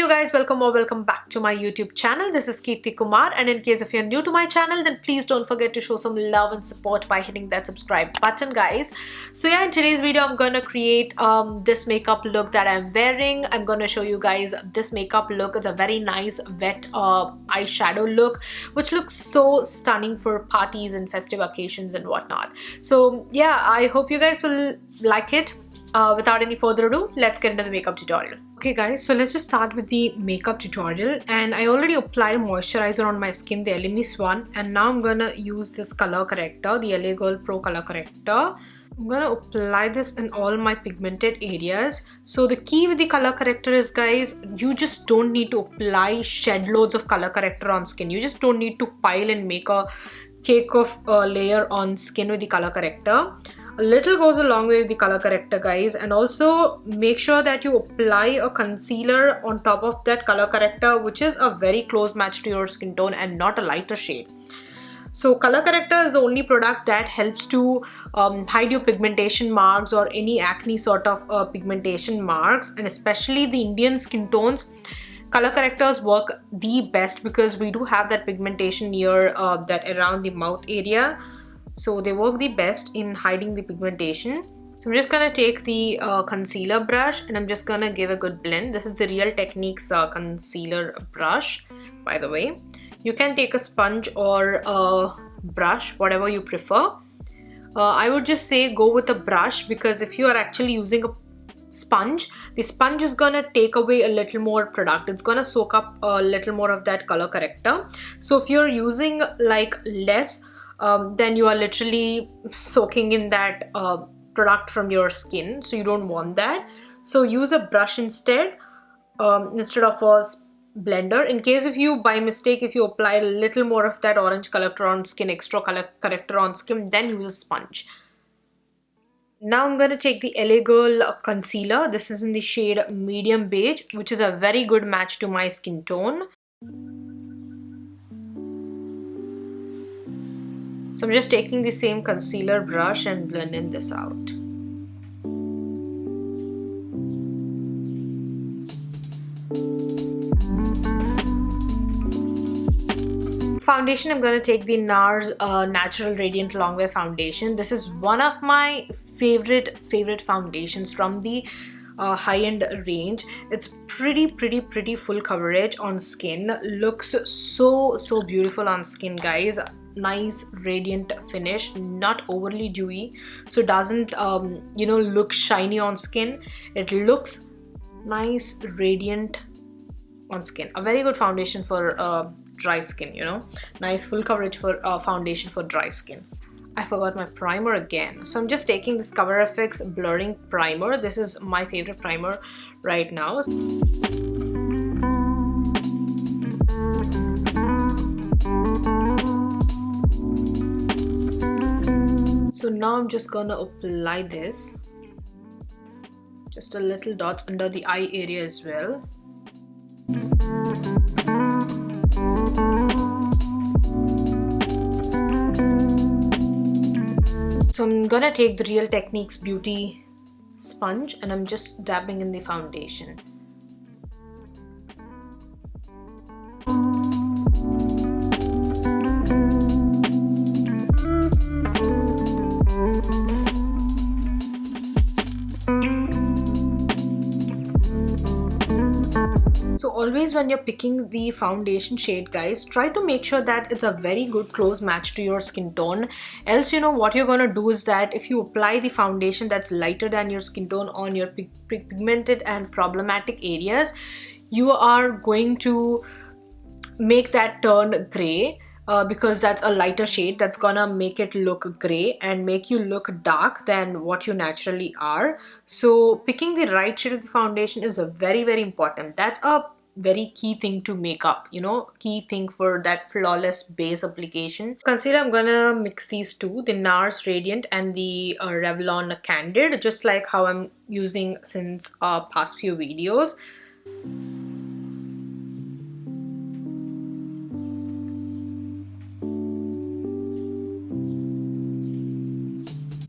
you guys, welcome back to my YouTube channel. This is Keerthi Kumar, and in case if you're new to my channel, then please don't forget to show some love and support by hitting that subscribe button, guys. So yeah, in today's video I'm gonna create this makeup look that I'm wearing. I'm gonna show you guys this makeup look. It's a very nice wet eyeshadow look, which looks so stunning for parties and festive occasions and whatnot. So yeah, I hope you guys will like it. Without any further ado, let's get into the makeup tutorial. Okay guys, so let's just start with the makeup tutorial, and I already applied moisturizer on my skin, the LMS one, and now I'm gonna use this color corrector, the LA Girl Pro color corrector. I'm gonna apply this in all my pigmented areas. So the key with the color corrector is, guys, you just don't need to apply shed loads of color corrector on skin. You just don't need to pile and make a cake of a layer on skin with the color corrector. A little goes a long way with the color corrector, guys, and also make sure that you apply a concealer on top of that color corrector, which is a very close match to your skin tone and not a lighter shade. So color corrector is the only product that helps to hide your pigmentation marks or any acne sort of pigmentation marks, and especially the Indian skin tones. Color correctors work the best because we do have that pigmentation near that around the mouth area. So they work the best in hiding the pigmentation. So I'm just gonna take the concealer brush and I'm just gonna give a good blend. This is the Real Techniques concealer brush, by the way. You can take a sponge or a brush, whatever you prefer. I would just say go with a brush, because if you are actually using a sponge, the sponge is gonna take away a little more product. It's gonna soak up a little more of that color corrector. So if you're using like less, then you are literally soaking in that product from your skin, so you don't want that. So use a brush instead of a blender. In case if you by mistake if you apply a little more of that orange color on skin, extra color corrector on skin, then use a sponge. Now I'm going to take the LA Girl concealer. This is in the shade medium beige, which is a very good match to my skin tone. So I'm just taking the same concealer brush and blending this out. Foundation, I'm going to take the Nars Natural Radiant Longwear foundation. This is one of my favorite foundations from the high-end range. It's pretty full coverage on skin. Looks so beautiful on skin, guys. Nice radiant finish, not overly dewy, so it doesn't look shiny on skin. It looks nice, radiant on skin. A very good foundation for dry skin, nice full coverage for foundation for dry skin. I forgot my primer again, so I'm just taking this Coverfx blurring primer. This is my favorite primer right now. So now I'm just gonna apply this, just a little dots under the eye area as well. So I'm gonna take the Real Techniques Beauty sponge and I'm just dabbing in the foundation. So always when you're picking the foundation shade, guys, try to make sure that it's a very good close match to your skin tone. Else, what you're gonna do is that if you apply the foundation that's lighter than your skin tone on your pigmented and problematic areas, you are going to make that turn gray. Because that's a lighter shade, that's gonna make it look gray and make you look dark than what you naturally are. So picking the right shade of the foundation is a very important. That's a very key thing to makeup, key thing for that flawless base application. Concealer, I'm gonna mix these two, the Nars Radiant and the Revlon Candid, just like how I'm using since past few videos.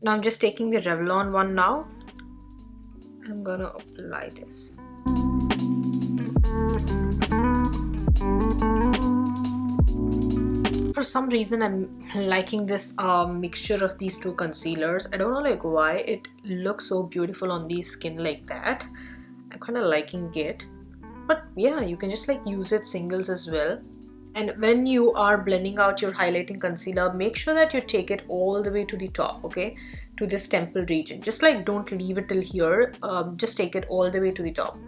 Now I'm just taking the Revlon one now. I'm gonna apply this. for some reason I'm liking this mixture of these two concealers. I don't know like why it looks so beautiful on the skin like that. I'm kind of liking it, but yeah, you can just like use it singles as well. And when you are blending out your highlighting concealer, make sure that you take it all the way to the top, okay, to this temple region. Just like don't leave it till here, just take it all the way to the top.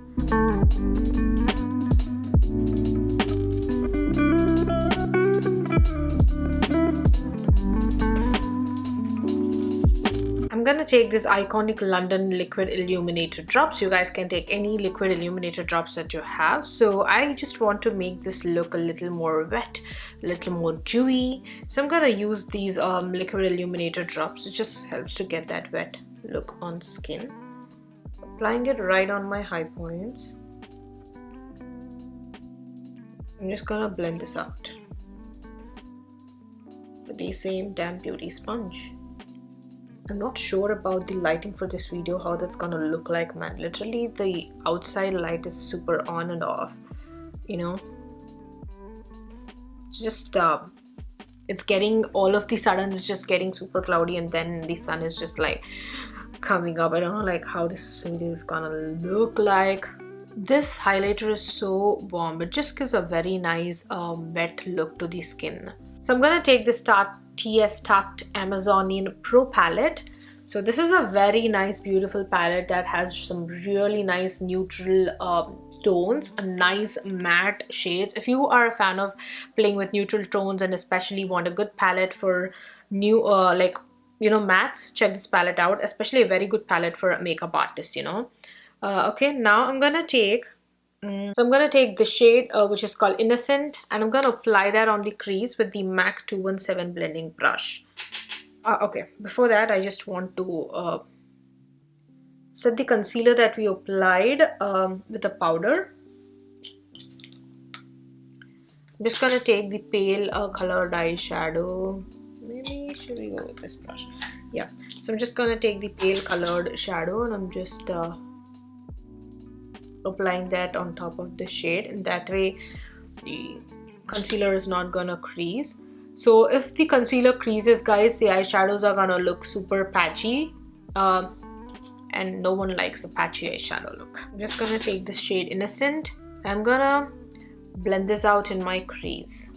I'm gonna take this iconic London liquid illuminator drops. You guys can take any liquid illuminator drops that you have. So I just want to make this look a little more wet, a little more dewy. So I'm gonna use these liquid illuminator drops. It just helps to get that wet look on skin. Applying it right on my high points. I'm just gonna blend this out with the same damp beauty sponge. I'm not sure about the lighting for this video, how that's gonna look like, man. Literally the outside light is super on and off, you know. It's just it's getting, all of the sudden it's just getting super cloudy, and then the sun is just like coming up. I don't know like how this video is gonna look like. This highlighter is so warm. It just gives a very nice wet look to the skin. So I'm gonna take this TS Tarte Amazonian Pro palette. So this is a very nice beautiful palette that has some really nice neutral tones, a nice matte shades. If you are a fan of playing with neutral tones and especially want a good palette for new like, you know, mattes, check this palette out. Especially a very good palette for a makeup artist, you know. Okay, now I'm gonna take the shade which is called Innocent, and I'm gonna apply that on the crease with the MAC 217 blending brush. Okay, before that I just want to set the concealer that we applied with a powder. I'm just gonna take the pale colored eyeshadow. Maybe should we go with this brush? Yeah, so I'm just gonna take the pale colored shadow and I'm just applying that on top of the shade, and that way the concealer is not gonna crease. So if the concealer creases, guys, the eyeshadows are gonna look super patchy, and no one likes a patchy eyeshadow look. I'm just gonna take this shade Innocent. I'm gonna blend this out in my crease.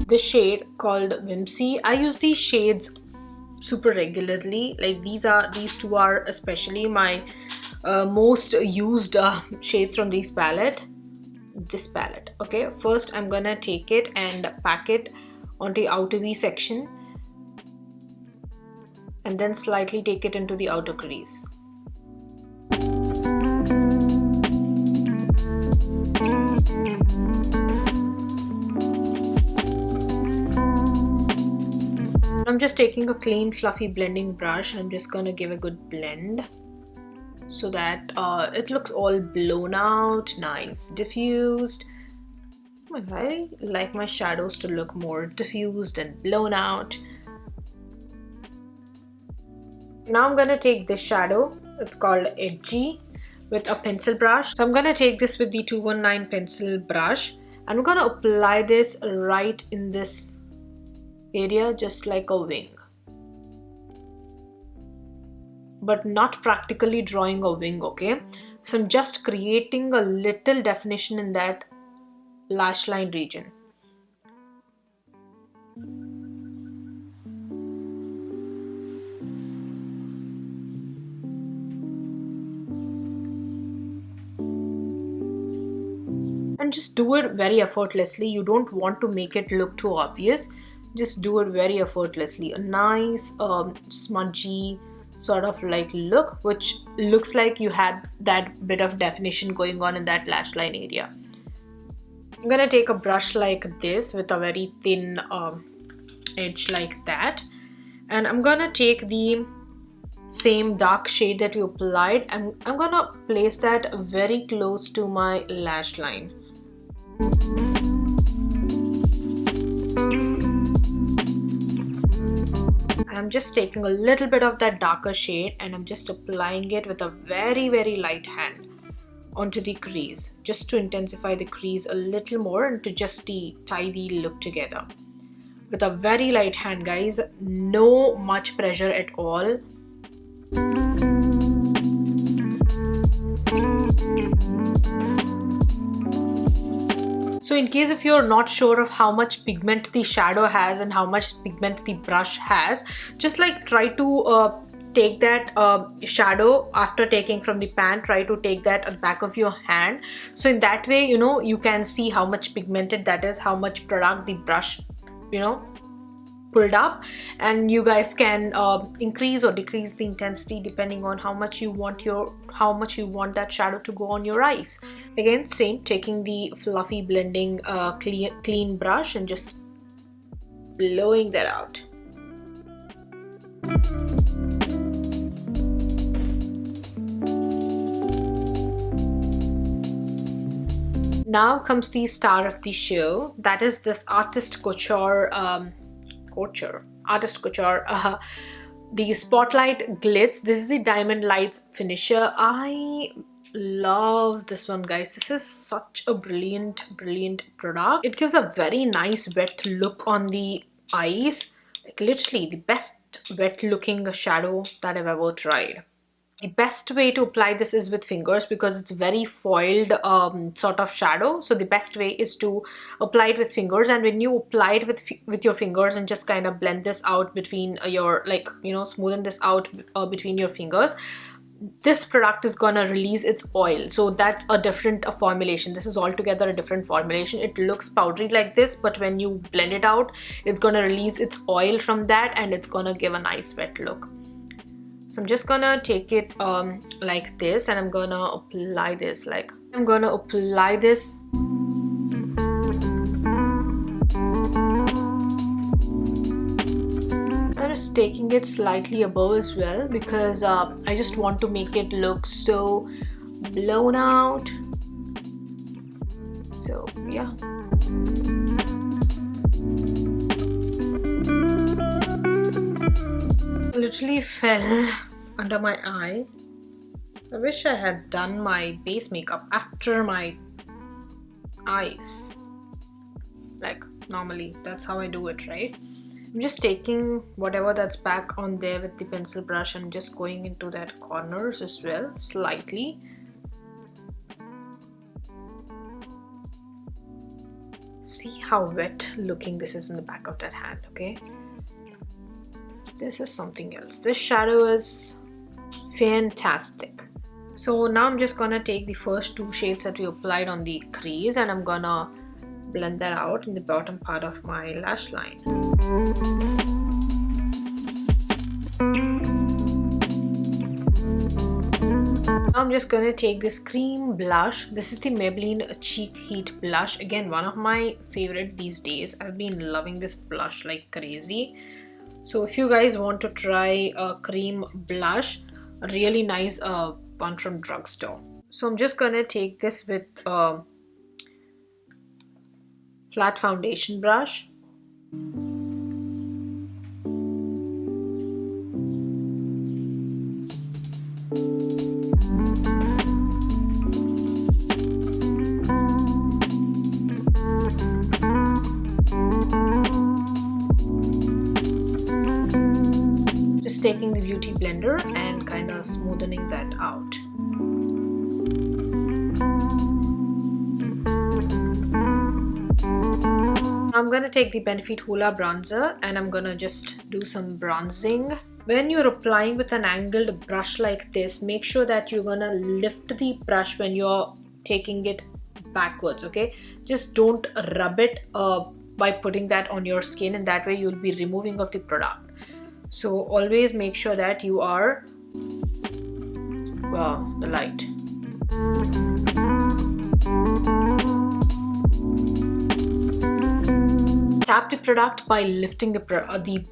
This shade called Whimsy. I use these shades super regularly. Like these two are especially my most used shades from this palette. Okay, first I'm gonna take it and pack it onto the outer V section, and then slightly take it into the outer crease. I'm just taking a clean fluffy blending brush and I'm just gonna give a good blend so that it looks all blown out, nice, diffused. I like my shadows to look more diffused and blown out. Now I'm gonna take this shadow, it's called Edgy, with a pencil brush. So I'm gonna take this with the 219 pencil brush and I'm gonna apply this right in this area, just like a wing, but not practically drawing a wing, okay? So I'm just creating a little definition in that lash line region. And just do it very effortlessly. You don't want to make it look too obvious. Just do it very effortlessly. A nice smudgy sort of like look, which looks like you had that bit of definition going on in that lash line area. I'm gonna take a brush like this with a very thin edge like that, and I'm gonna take the same dark shade that we applied and I'm gonna place that very close to my lash line. I'm just taking a little bit of that darker shade and I'm just applying it with a very light hand onto the crease, just to intensify the crease a little more and to just tie the look together. With a very light hand, guys, no much pressure at all. So in case if you're not sure of how much pigment the shadow has and how much pigment the brush has, just like try to take that shadow after taking from the pan, try to take that at the back of your hand. So in that way, you know, you can see how much pigmented that is, how much product the brush, you know, pulled up, and you guys can increase or decrease the intensity depending on how much you want that shadow to go on your eyes. Again, same, taking the fluffy blending clean brush and just blowing that out. Now comes the star of the show, that is this Artist Couture the Spotlight Glitz. This is the Diamond Lights finisher. I love this one, guys. This is such a brilliant product. It gives a very nice wet look on the eyes, like literally the best wet looking shadow that I've ever tried. The best way to apply this is with fingers because it's very foiled sort of shadow. So the best way is to apply it with fingers, and when you apply it with your fingers and just kind of blend this out between your, like, you know, smoothen this out between your fingers, this product is gonna release its oil. So that's a different formulation. This is altogether a different formulation. It looks powdery like this, but when you blend it out, it's gonna release its oil from that and it's gonna give a nice wet look. So I'm just gonna take it like this, and I'm gonna apply this I'm just taking it slightly above as well because I just want to make it look so blown out. So yeah. Literally fell under my eye. I wish I had done my base makeup after my eyes, like normally that's how I do it, right? I'm just taking whatever that's back on there with the pencil brush and just going into that corners as well slightly. See how wet looking this is in the back of that hand, okay? This is something else. This shadow is fantastic. So now I'm just gonna take the first two shades that we applied on the crease and I'm gonna blend that out in the bottom part of my lash line. Now I'm just gonna take this cream blush. This is the Maybelline Cheek Heat blush. Again, one of my favorite these days. I've been loving this blush like crazy. So if you guys want to try a cream blush, a really nice one from drugstore. So I'm just gonna take this with a flat foundation brush. Taking the beauty blender and kind of smoothing that out. I'm gonna take the Benefit Hoola bronzer and I'm gonna just do some bronzing. When you're applying with an angled brush like this, make sure that you're gonna lift the brush when you're taking it backwards, okay? Just don't rub it by putting that on your skin, and that way you'll be removing of the product. So always make sure that you are, wow, the light. Tap the product by lifting the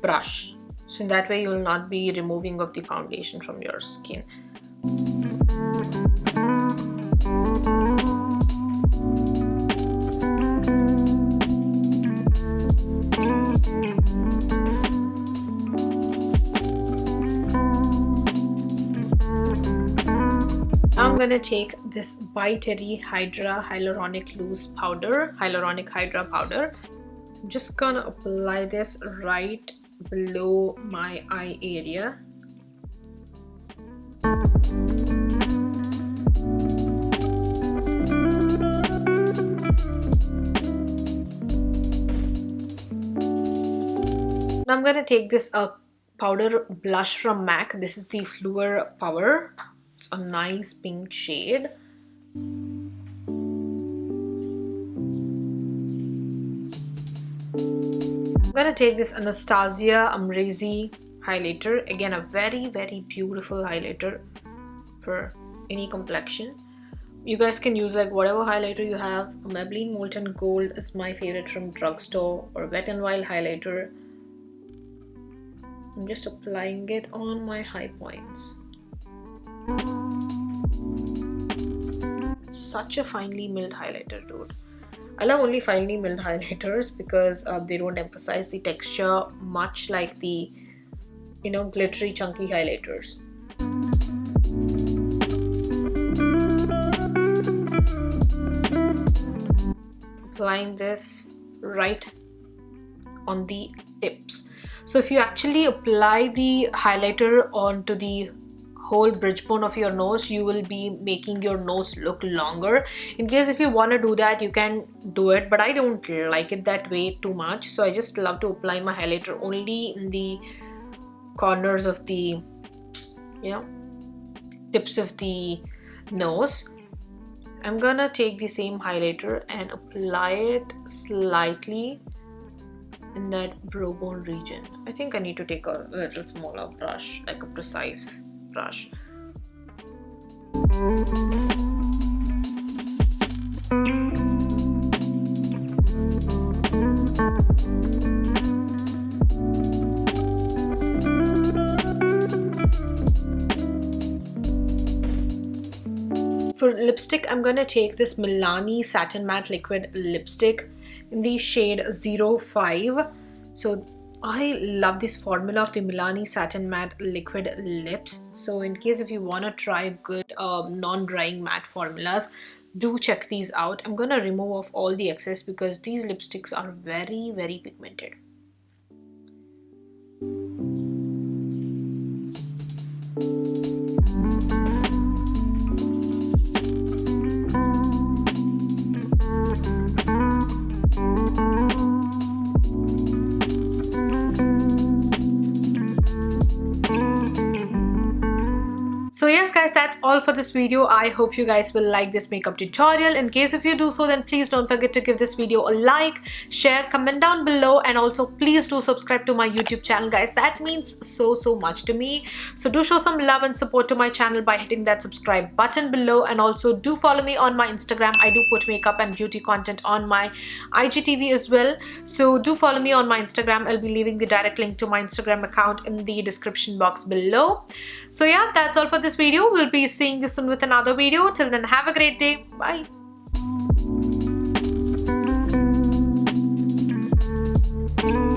brush. So in that way you will not be removing of the foundation from your skin. gonna take this by Terry Hydra Hyaluronic Hydra powder. I'm just gonna apply this right below my eye area. Now I'm gonna take this powder blush from MAC. This is the Fluor Power. It's a nice pink shade. I'm gonna take this Anastasia amrezy highlighter. Again, a very beautiful highlighter for any complexion. You guys can use like whatever highlighter you have. Maybelline Molten Gold is my favorite from drugstore, or Wet n Wild highlighter. I'm just applying it on my high points. It's such a finely milled highlighter, dude. I love only finely milled highlighters because they don't emphasize the texture much like the, you know, glittery chunky highlighters. Applying this right on the tips. So if you actually apply the highlighter onto the whole bridge bone of your nose, you will be making your nose look longer. In case if you want to do that, you can do it, but I don't like it that way too much. So I just love to apply my highlighter only in the corners of the, you know, tips of the nose. I'm gonna take the same highlighter and apply it slightly in that brow bone region. I think I need to take a little smaller brush, like a precise brush. For lipstick, I'm gonna take this Milani Satin Matte Liquid Lipstick in the shade 05. So I love this formula of the Milani Satin Matte Liquid Lips. So in case if you want to try good non-drying matte formulas, do check these out. I'm gonna remove off all the excess because these lipsticks are very pigmented. So yes guys, that's all for this video. I hope you guys will like this makeup tutorial. In case if you do so, then please don't forget to give this video a like, share, comment down below, and also please do subscribe to my YouTube channel, guys. That means so much to me. So do show some love and support to my channel by hitting that subscribe button below, and also do follow me on my Instagram. I do put makeup and beauty content on my IGTV as well. So do follow me on my Instagram. I'll be leaving the direct link to my Instagram account in the description box below. So yeah, that's all for this video. We'll be seeing you soon with another video. Till then, have a great day. Bye.